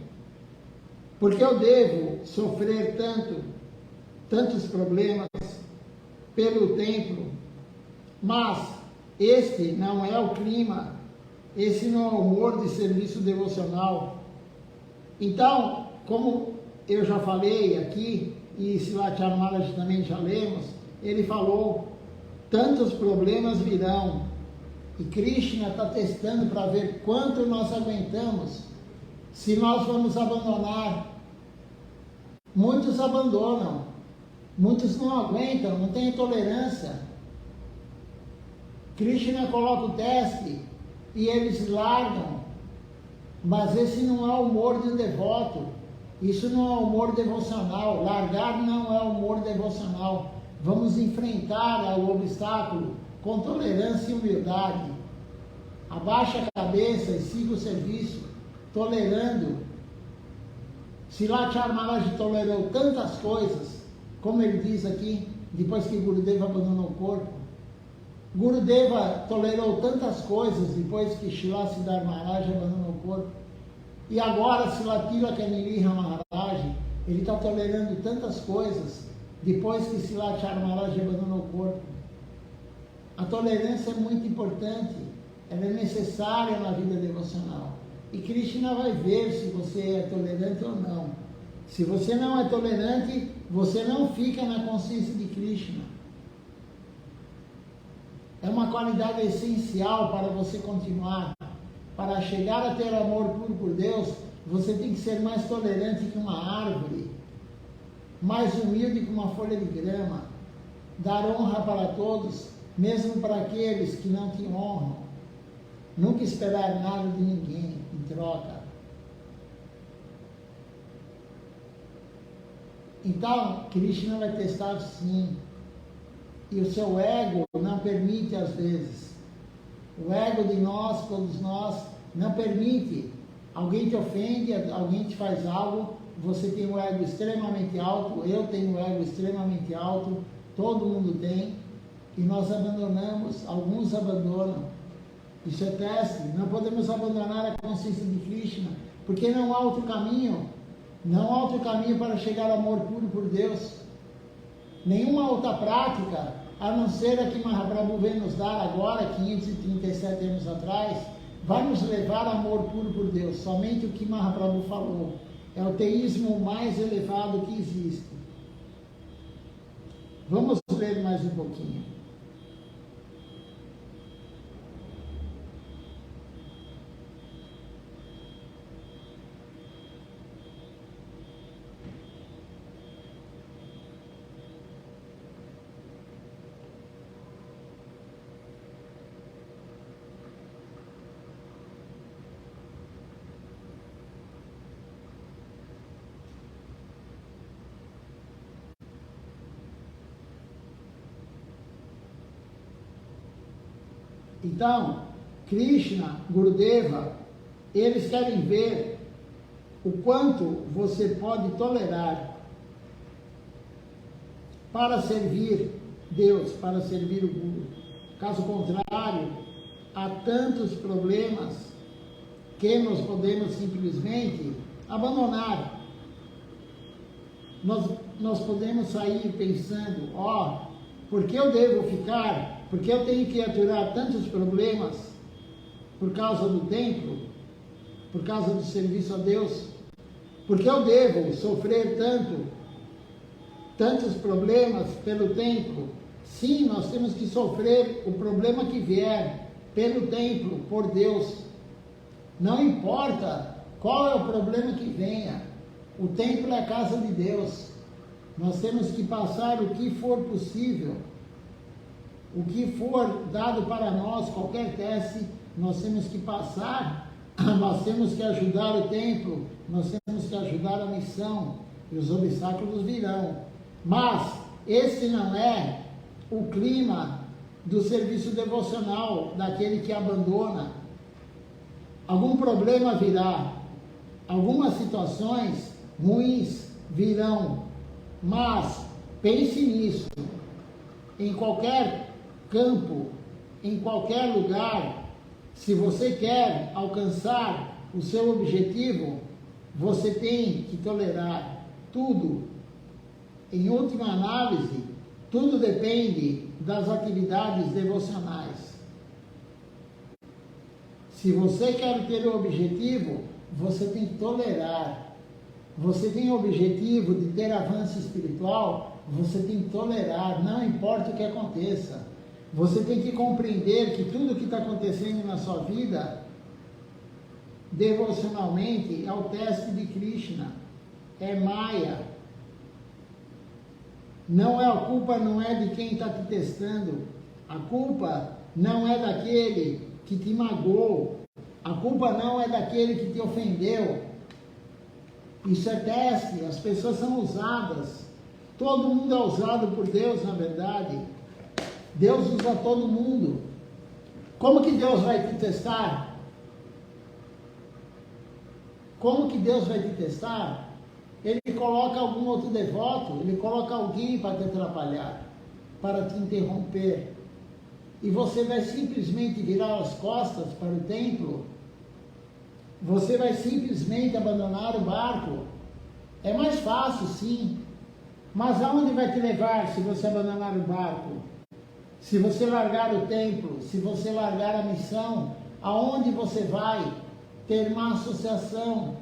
Por que eu devo sofrer tantos problemas pelo templo? Mas este não é o clima, esse não é o humor de serviço devocional. Então, como eu já falei aqui, e Srila Chara Maharaj também já lemos, ele falou, tantos problemas virão, e Krishna está testando para ver quanto nós aguentamos, se nós vamos abandonar. Muitos abandonam, muitos não aguentam, não têm tolerância. Krishna coloca o teste e eles largam, mas esse não é o humor de um devoto, isso não é o humor devocional. Largar não é o humor devocional. Vamos enfrentar o obstáculo com tolerância e humildade. Abaixa a cabeça e siga o serviço, tolerando, Srila Maharaj tolerou tantas coisas, como ele diz aqui, depois que Gurudeva abandonou o corpo. Gurudeva tolerou tantas coisas depois que Srila Siddhar Maharaj abandonou o corpo. E agora Srila Tilaka Niriha Maharaj, ele está tolerando tantas coisas depois que Srila Maharaj abandonou o corpo. A tolerância é muito importante, ela é necessária na vida devocional. E Krishna vai ver se você é tolerante ou não. Se você não é tolerante, você não fica na consciência de Krishna. É uma qualidade essencial para você continuar. Para chegar a ter amor puro por Deus, você tem que ser mais tolerante que uma árvore, mais humilde que uma folha de grama, dar honra para todos, mesmo para aqueles que não te honram. Nunca esperar nada de ninguém em troca. Então, Krishna vai testar sim. E o seu ego não permite às vezes. O ego de nós, todos nós, não permite. Alguém te ofende, alguém te faz algo, você tem um ego extremamente alto, eu tenho um ego extremamente alto, todo mundo tem, e nós abandonamos, alguns abandonam. Isso é teste, não podemos abandonar a consciência de Krishna, porque não há outro caminho, não há outro caminho para chegar ao amor puro por Deus. Nenhuma outra prática, a não ser a que Mahaprabhu vem nos dar agora, 537 anos atrás, vai nos levar a amor puro por Deus. Somente o que Mahaprabhu falou. É o teísmo mais elevado que existe. Vamos ler mais um pouquinho. Então, Krishna, Gurudeva, eles querem ver o quanto você pode tolerar para servir Deus, para servir o Guru. Caso contrário, há tantos problemas que nós podemos simplesmente abandonar. Nós podemos sair pensando, por que eu devo ficar? Porque eu tenho que aturar tantos problemas por causa do templo, por causa do serviço a Deus? Porque eu devo sofrer tantos problemas pelo templo? Sim, nós temos que sofrer o problema que vier pelo templo, por Deus. Não importa qual é o problema que venha, o templo é a casa de Deus. Nós temos que passar o que for possível. O que for dado para nós, qualquer teste, nós temos que passar, nós temos que ajudar o templo, nós temos que ajudar a missão, e os obstáculos virão. Mas esse não é o clima do serviço devocional, daquele que abandona. Algum problema virá, algumas situações ruins virão, mas pense nisso, em qualquer campo, em qualquer lugar, se você quer alcançar o seu objetivo, você tem que tolerar tudo. Em última análise, tudo depende das atividades devocionais. Se você quer ter o objetivo, você tem que tolerar. Você tem o objetivo de ter avanço espiritual, você tem que tolerar, não importa o que aconteça. Você tem que compreender que tudo que está acontecendo na sua vida, devocionalmente, é o teste de Krishna, é Maya. A culpa não é de quem está te testando, a culpa não é daquele que te magoou, a culpa não é daquele que te ofendeu. Isso é teste, as pessoas são usadas, todo mundo é usado por Deus, na verdade. Deus usa todo mundo. Como que Deus vai te testar? Como que Deus vai te testar? ele coloca algum outro devoto, ele coloca alguém para te atrapalhar, para te interromper. E você vai simplesmente virar as costas para o templo, você vai simplesmente abandonar o barco. É mais fácil, sim, mas aonde vai te levar se você abandonar o barco? Se você largar o templo, se você largar a missão, aonde você vai ter uma associação?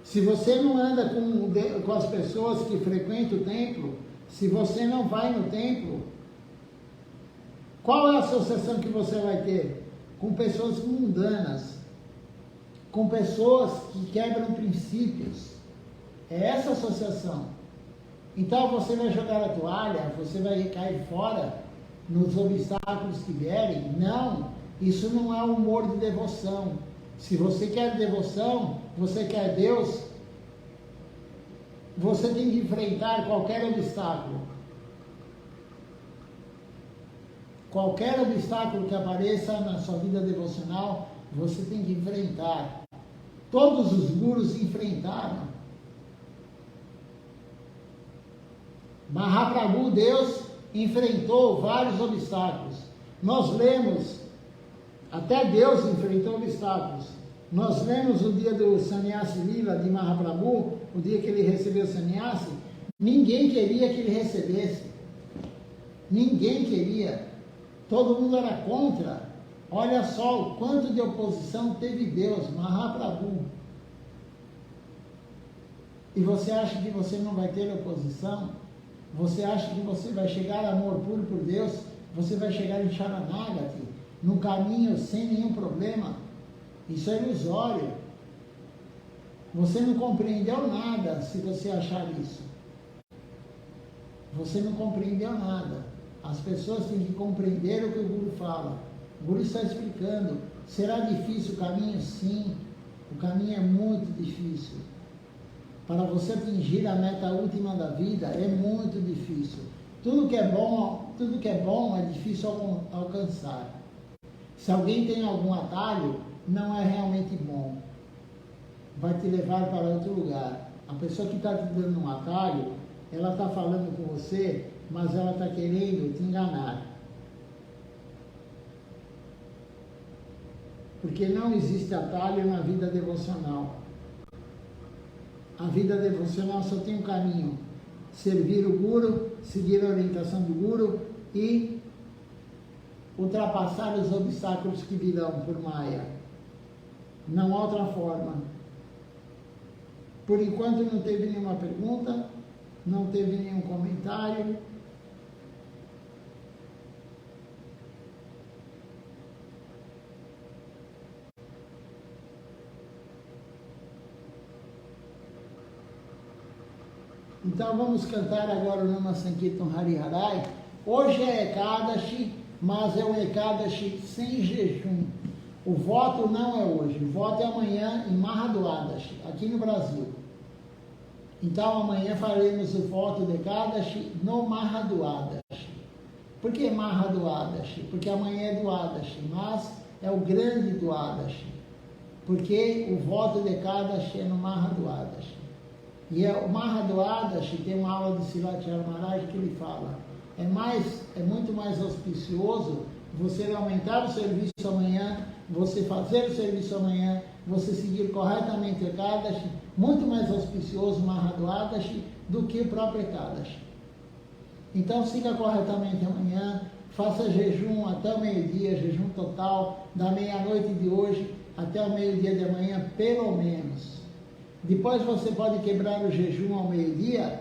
Se você não anda com as pessoas que frequentam o templo, se você não vai no templo, qual é a associação que você vai ter? Com pessoas mundanas, com pessoas que quebram princípios. É essa associação. Então você vai jogar a toalha, você vai cair fora nos obstáculos que vierem? Não, isso não é humor de devoção. Se você quer devoção, você quer Deus, você tem que enfrentar qualquer obstáculo. Qualquer obstáculo que apareça na sua vida devocional, você tem que enfrentar. Todos os gurus enfrentaram. Mahaprabhu, Deus, enfrentou vários obstáculos. Nós lemos, até Deus enfrentou obstáculos. Nós lemos o dia do Sannyasi Lila de Mahaprabhu, o dia que ele recebeu o Sannyasi, ninguém queria que ele recebesse. Ninguém queria. Todo mundo era contra. Olha só o quanto de oposição teve Deus, Mahaprabhu. E você acha que você não vai ter oposição? Você acha que você vai chegar a amor puro por Deus? Você vai chegar em Sharanagati, no caminho sem nenhum problema? Isso é ilusório. Você não compreendeu nada se você achar isso. Você não compreendeu nada. As pessoas têm que compreender o que o Guru fala. O Guru está explicando. Será difícil o caminho? Sim. O caminho é muito difícil. Para você atingir a meta última da vida é muito difícil. Tudo que é bom é difícil alcançar. Se alguém tem algum atalho, não é realmente bom. Vai te levar para outro lugar. A pessoa que está te dando um atalho, ela está falando com você, mas ela está querendo te enganar. Porque não existe atalho na vida devocional. A vida devocional só tem um caminho: servir o Guru, seguir a orientação do Guru e ultrapassar os obstáculos que virão por Maya. Não há outra forma. Por enquanto não teve nenhuma pergunta, não teve nenhum comentário. Então vamos cantar agora o Nama Sankirtan Hariharai. Hoje é Ekadashi, mas é um Ekadashi sem jejum. O voto não é hoje, o voto é amanhã em Mahaduadashi, aqui no Brasil. Então amanhã faremos o voto de Ekadashi no Mahaduadashi. Por que Mahaduadashi? Porque amanhã é Duadashi, mas é o grande Duadashi. Porque o voto de Ekadashi é no Mahaduadashi. E o Mahaduadashi tem uma aula de Silachara Maharaj que ele fala, é muito mais auspicioso você aumentar o serviço amanhã, você fazer o serviço amanhã, você seguir corretamente o Ekadashi, muito mais auspicioso o Mahaduadashi do que o próprio Ekadashi. Então siga corretamente amanhã, faça jejum até o meio-dia, jejum total, da meia-noite de hoje até o meio-dia de amanhã, pelo menos. Depois você pode quebrar o jejum ao meio-dia,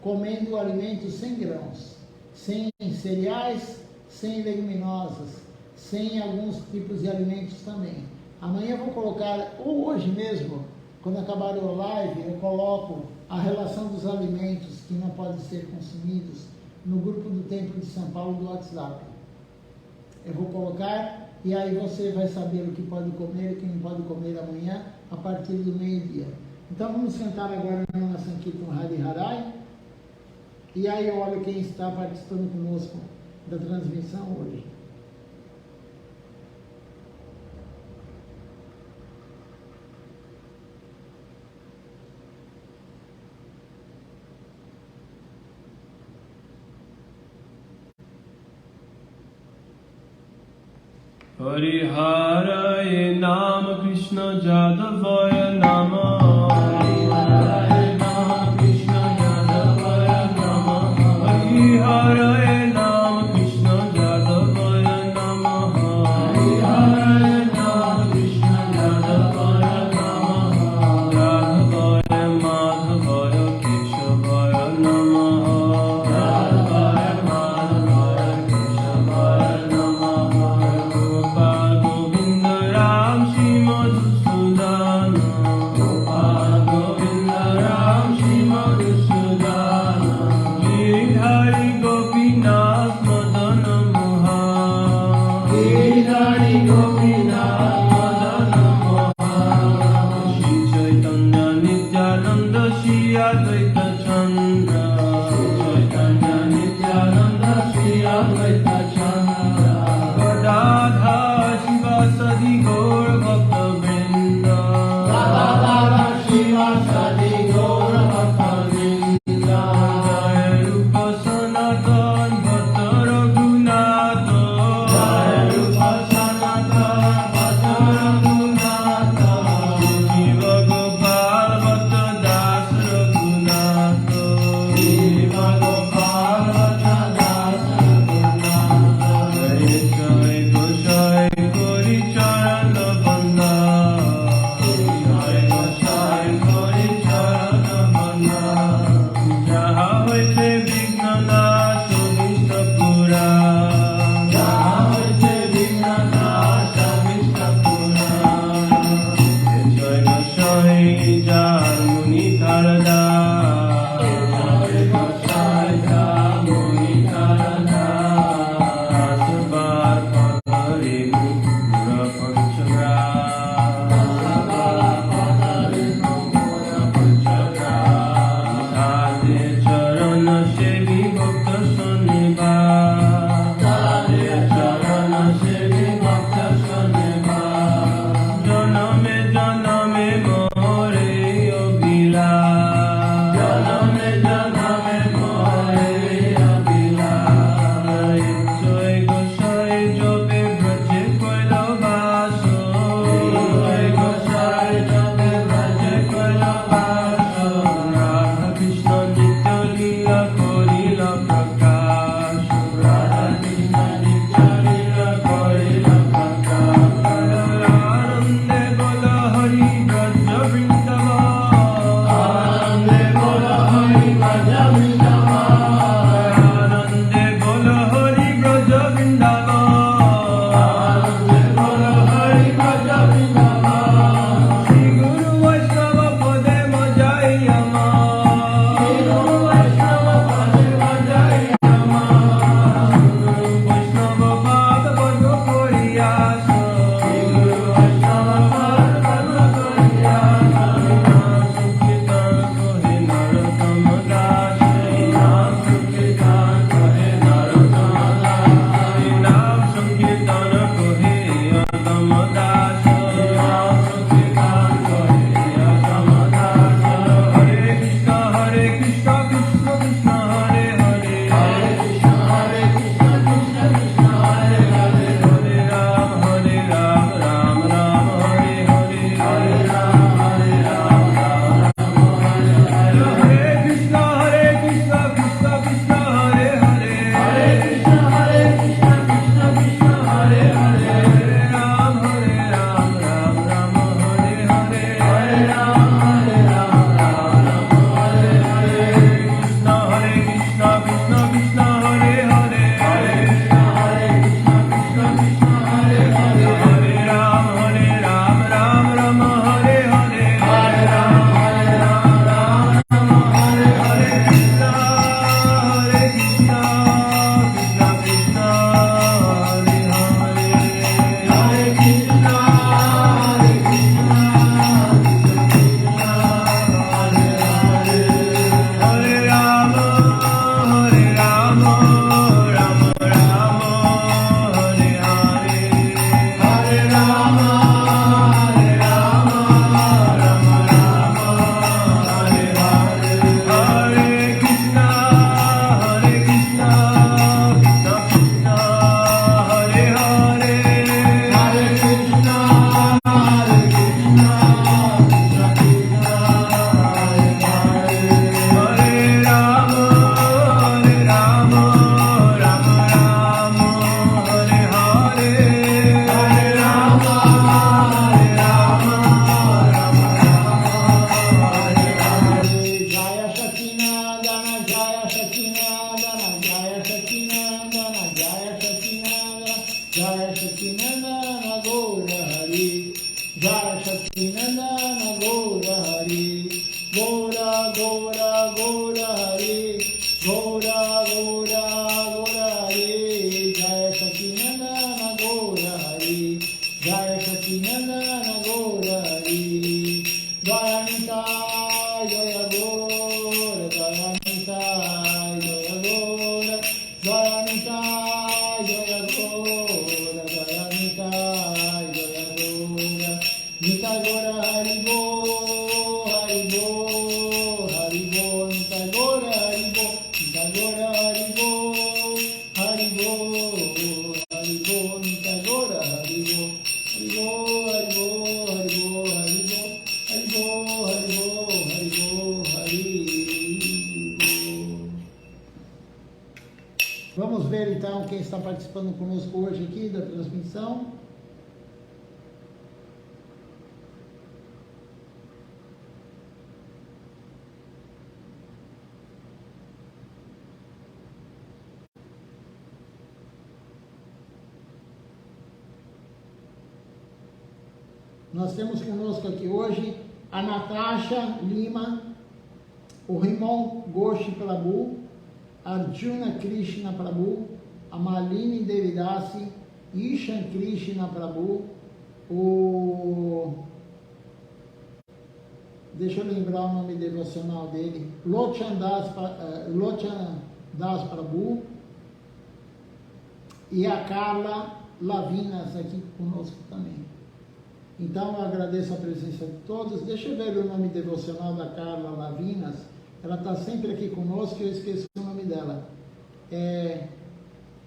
comendo alimentos sem grãos, sem cereais, sem leguminosas, sem alguns tipos de alimentos também. Amanhã eu vou colocar, ou hoje mesmo, quando acabar o live, eu coloco a relação dos alimentos que não podem ser consumidos no grupo do Templo de São Paulo do WhatsApp. Eu vou colocar e aí você vai saber o que pode comer e o que não pode comer amanhã a partir do meio-dia. Então vamos cantar agora no Nama Sankirtan Hariharai. E aí eu olho quem está participando conosco da transmissão hoje. Hare Nama Krishna Jadavaya Nama Hare Nama Krishna Jadavaya Nama Hare Nama Krishna Jadavaya Nama Hare Nama Krishna Jadavaya Nama Jadavaya Madhavaya Keshavaya Nama Jadavaya Madhavaya Keshavaya Nama Gopal Govinda Ram Shri Madhusudana Gopal Govinda Ram Shri Madhusudana Giridhari Gopinath Madana Mohan Giridhari Gopinath Madana Mohan Shri Chaitanya Nityananda Shri Advaita Chandra Shri Chaitanya Nityananda Shri Advaita Chandra Gadadha Shivasadi Gaur Bhakta Vrinda Gadadha Shivasadi Gaur Bhakta Vrinda Jai Rupa Sanatan Bhatta Raghunatha Jai Rupa Sanatan Bhatta Raghunatha Jiva Gopal Bhatta Das Raghunatha Gora, Gora, Gora Hare, Gora, Gora, Gora Hare, Jaya Satinandana Gora Hare, Jaya Satinandana Gora Hare, Jaya Nitai, Jaya Gora, Jaya Nitai, Jaya Gora, Jaya Nitai, Jaya Gora, Jaya Nitai, Jaya Gora, Nitai Gora Haribo, Haribo, Haribo, Nitai Gora Haribo, Nitai Gora Haribo, Haribo, Haribo, Nitai Gora Haribo, Haribo, Haribo, Haribo, Haribo, Haribo, Haribo, Haribo. Vamos ver então quem está participando conosco hoje aqui da transmissão. Nós temos conosco aqui hoje a Natasha Lima, o Rimon Ghosh Prabhu, Arjuna Krishna Prabhu, a Malini Devidasi, Ishan Krishna Prabhu, deixa eu lembrar o nome devocional dele, Lochan Das Prabhu, e a Carla Lavinas aqui conosco também. Então eu agradeço a presença de todos. Deixa eu ver o nome devocional da Carla Lavinas. Ela está sempre aqui conosco e eu esqueci o nome dela.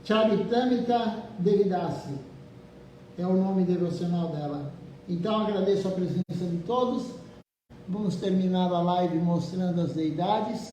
Charitamrita Devidasi é o nome devocional dela. Então eu agradeço a presença de todos. Vamos terminar a live mostrando as deidades.